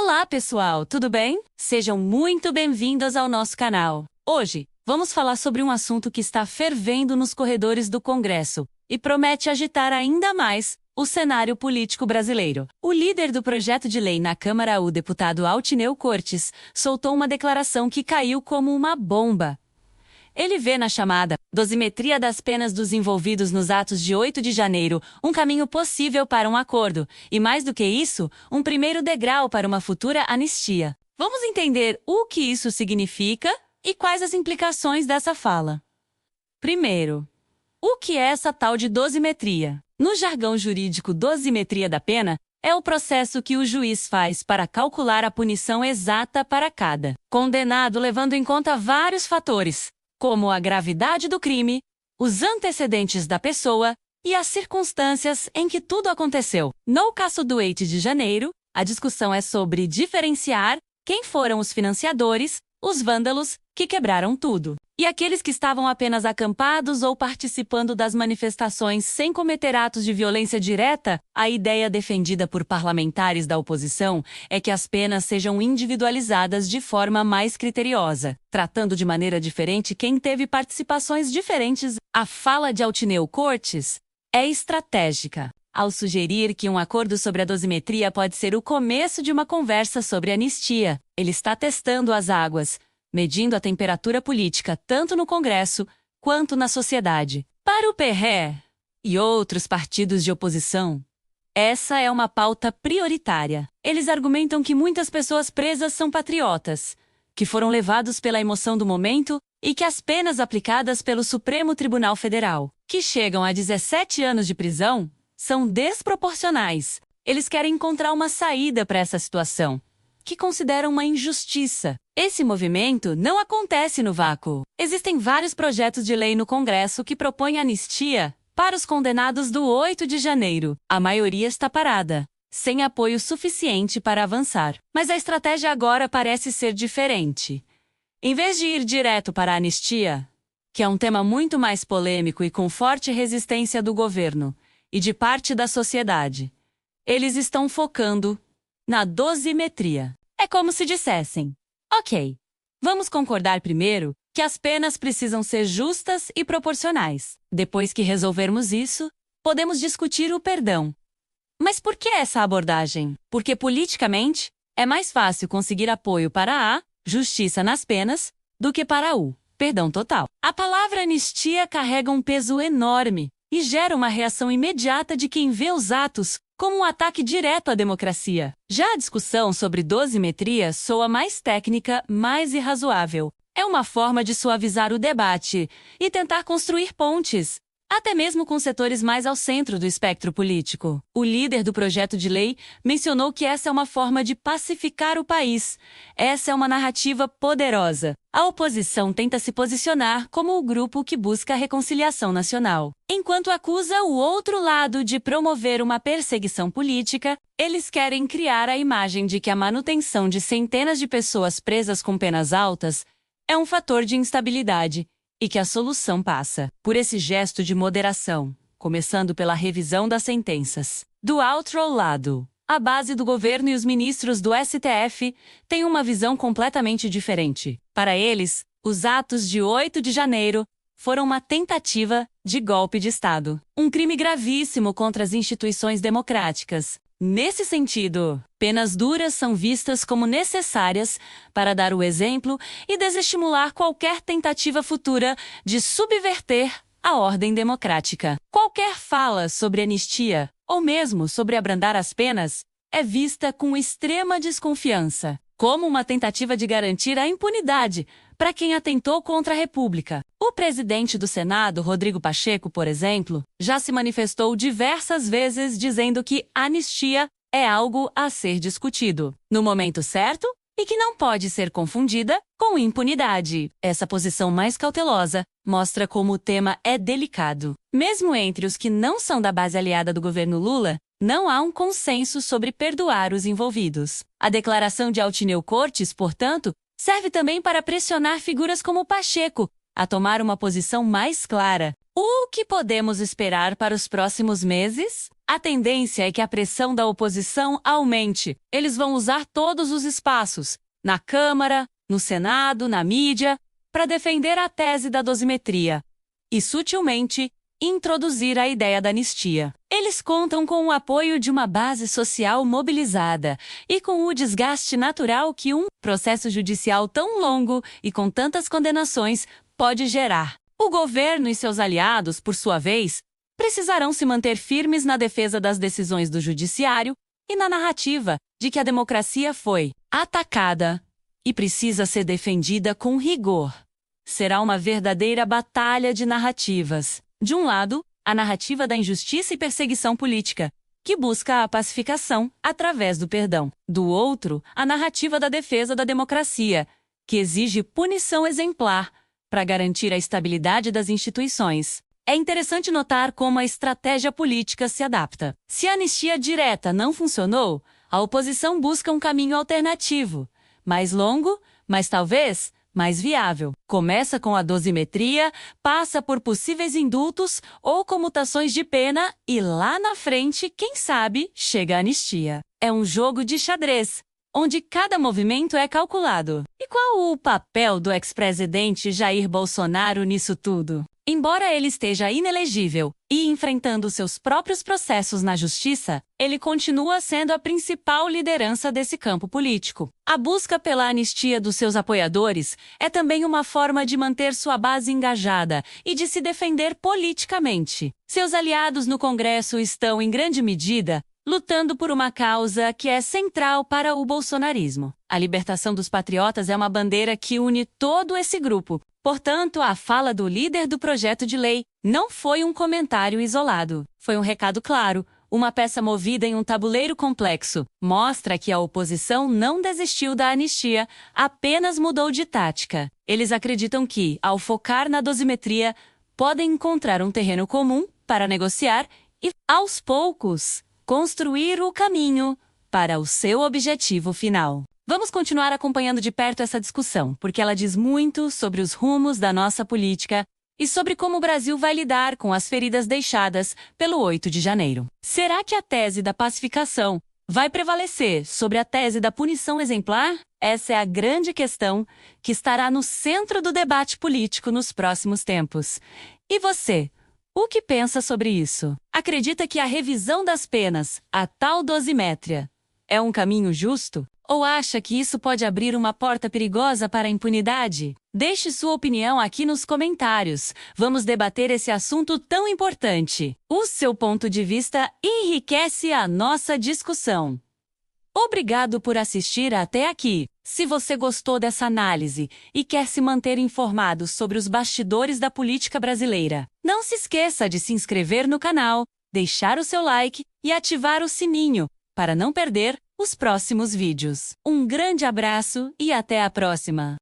Olá, pessoal, tudo bem? Sejam muito bem-vindos ao nosso canal. Hoje, vamos falar sobre um assunto que está fervendo nos corredores do Congresso e promete agitar ainda mais o cenário político brasileiro. O líder do projeto de lei na Câmara, o deputado Altineu Cortes, soltou uma declaração que caiu como uma bomba. Ele vê na chamada dosimetria das penas dos envolvidos nos atos de 8 de janeiro um caminho possível para um acordo, e mais do que isso, um primeiro degrau para uma futura anistia. Vamos entender o que isso significa e quais as implicações dessa fala. Primeiro, o que é essa tal de dosimetria? No jargão jurídico, dosimetria da pena é o processo que o juiz faz para calcular a punição exata para cada condenado, levando em conta vários fatores, como a gravidade do crime, os antecedentes da pessoa e as circunstâncias em que tudo aconteceu. No caso do 8 de janeiro, a discussão é sobre diferenciar quem foram os financiadores, os vândalos que quebraram tudo, e aqueles que estavam apenas acampados ou participando das manifestações sem cometer atos de violência direta. A ideia defendida por parlamentares da oposição é que as penas sejam individualizadas de forma mais criteriosa, tratando de maneira diferente quem teve participações diferentes. A fala de Altineu Cortes é estratégica, ao sugerir que um acordo sobre a dosimetria pode ser o começo de uma conversa sobre anistia. Ele está testando as águas, medindo a temperatura política tanto no Congresso quanto na sociedade. Para o PRE e outros partidos de oposição, essa é uma pauta prioritária. Eles argumentam que muitas pessoas presas são patriotas, que foram levados pela emoção do momento e que as penas aplicadas pelo Supremo Tribunal Federal, que chegam a 17 anos de prisão, são desproporcionais. Eles querem encontrar uma saída para essa situação, que consideram uma injustiça. Esse movimento não acontece no vácuo. Existem vários projetos de lei no Congresso que propõem anistia para os condenados do 8 de janeiro. A maioria está parada, sem apoio suficiente para avançar. Mas a estratégia agora parece ser diferente. Em vez de ir direto para a anistia, que é um tema muito mais polêmico e com forte resistência do governo e de parte da sociedade, eles estão focando na dosimetria. É como se dissessem: ok, vamos concordar primeiro que as penas precisam ser justas e proporcionais. Depois que resolvermos isso, podemos discutir o perdão. Mas por que essa abordagem? Porque politicamente é mais fácil conseguir apoio para a justiça nas penas do que para o perdão total. A palavra anistia carrega um peso enorme e gera uma reação imediata de quem vê os atos como um ataque direto à democracia. Já a discussão sobre dosimetria soa mais técnica, mais irrazoável. É uma forma de suavizar o debate e tentar construir pontes, até mesmo com setores mais ao centro do espectro político. O líder do projeto de lei mencionou que essa é uma forma de pacificar o país. Essa é uma narrativa poderosa. A oposição tenta se posicionar como o grupo que busca a reconciliação nacional. Enquanto acusa o outro lado de promover uma perseguição política, eles querem criar a imagem de que a manutenção de centenas de pessoas presas com penas altas é um fator de instabilidade e que a solução passa por esse gesto de moderação, começando pela revisão das sentenças. Do outro lado, a base do governo e os ministros do STF têm uma visão completamente diferente. Para eles, os atos de 8 de janeiro foram uma tentativa de golpe de Estado, um crime gravíssimo contra as instituições democráticas. Nesse sentido, penas duras são vistas como necessárias para dar o exemplo e desestimular qualquer tentativa futura de subverter a ordem democrática. Qualquer fala sobre anistia, ou mesmo sobre abrandar as penas, é vista com extrema desconfiança, como uma tentativa de garantir a impunidade para quem atentou contra a República. O presidente do Senado, Rodrigo Pacheco, por exemplo, já se manifestou diversas vezes dizendo que anistia é algo a ser discutido no momento certo e que não pode ser confundida com impunidade. Essa posição mais cautelosa mostra como o tema é delicado. Mesmo entre os que não são da base aliada do governo Lula, não há um consenso sobre perdoar os envolvidos. A declaração de Altineu Cortes, portanto, serve também para pressionar figuras como Pacheco a tomar uma posição mais clara, O que podemos esperar para os próximos meses? A tendência é que a pressão da oposição aumente. Eles vão usar todos os espaços, na Câmara, no Senado, na mídia, para defender a tese da dosimetria e, sutilmente, introduzir a ideia da anistia. Eles contam com o apoio de uma base social mobilizada e com o desgaste natural que um processo judicial tão longo e com tantas condenações pode gerar. O governo e seus aliados, por sua vez, precisarão se manter firmes na defesa das decisões do judiciário e na narrativa de que a democracia foi atacada e precisa ser defendida com rigor. Será uma verdadeira batalha de narrativas. De um lado, a narrativa da injustiça e perseguição política, que busca a pacificação através do perdão. Do outro, a narrativa da defesa da democracia, que exige punição exemplar para garantir a estabilidade das instituições. É interessante notar como a estratégia política se adapta. Se a anistia direta não funcionou, a oposição busca um caminho alternativo, mais longo, mas talvez mais viável. Começa com a dosimetria, passa por possíveis indultos ou comutações de pena e lá na frente, quem sabe, chega a anistia. É um jogo de xadrez, onde cada movimento é calculado. E qual o papel do ex-presidente Jair Bolsonaro nisso tudo? Embora ele esteja inelegível e enfrentando seus próprios processos na justiça, ele continua sendo a principal liderança desse campo político. A busca pela anistia dos seus apoiadores é também uma forma de manter sua base engajada e de se defender politicamente. Seus aliados no Congresso estão, em grande medida, lutando por uma causa que é central para o bolsonarismo. A libertação dos patriotas é uma bandeira que une todo esse grupo. Portanto, a fala do líder do projeto de lei não foi um comentário isolado. Foi um recado claro, uma peça movida em um tabuleiro complexo. Mostra que a oposição não desistiu da anistia, apenas mudou de tática. Eles acreditam que, ao focar na dosimetria, podem encontrar um terreno comum para negociar e, aos poucos, construir o caminho para o seu objetivo final. Vamos continuar acompanhando de perto essa discussão, porque ela diz muito sobre os rumos da nossa política e sobre como o Brasil vai lidar com as feridas deixadas pelo 8 de janeiro. Será que a tese da pacificação vai prevalecer sobre a tese da punição exemplar? Essa é a grande questão que estará no centro do debate político nos próximos tempos. E você? O que pensa sobre isso? Acredita que a revisão das penas, a tal dosimetria, é um caminho justo? Ou acha que isso pode abrir uma porta perigosa para a impunidade? Deixe sua opinião aqui nos comentários. Vamos debater esse assunto tão importante. O seu ponto de vista enriquece a nossa discussão. Obrigado por assistir até aqui. Se você gostou dessa análise e quer se manter informado sobre os bastidores da política brasileira, não se esqueça de se inscrever no canal, deixar o seu like e ativar o sininho para não perder os próximos vídeos. Um grande abraço e até a próxima!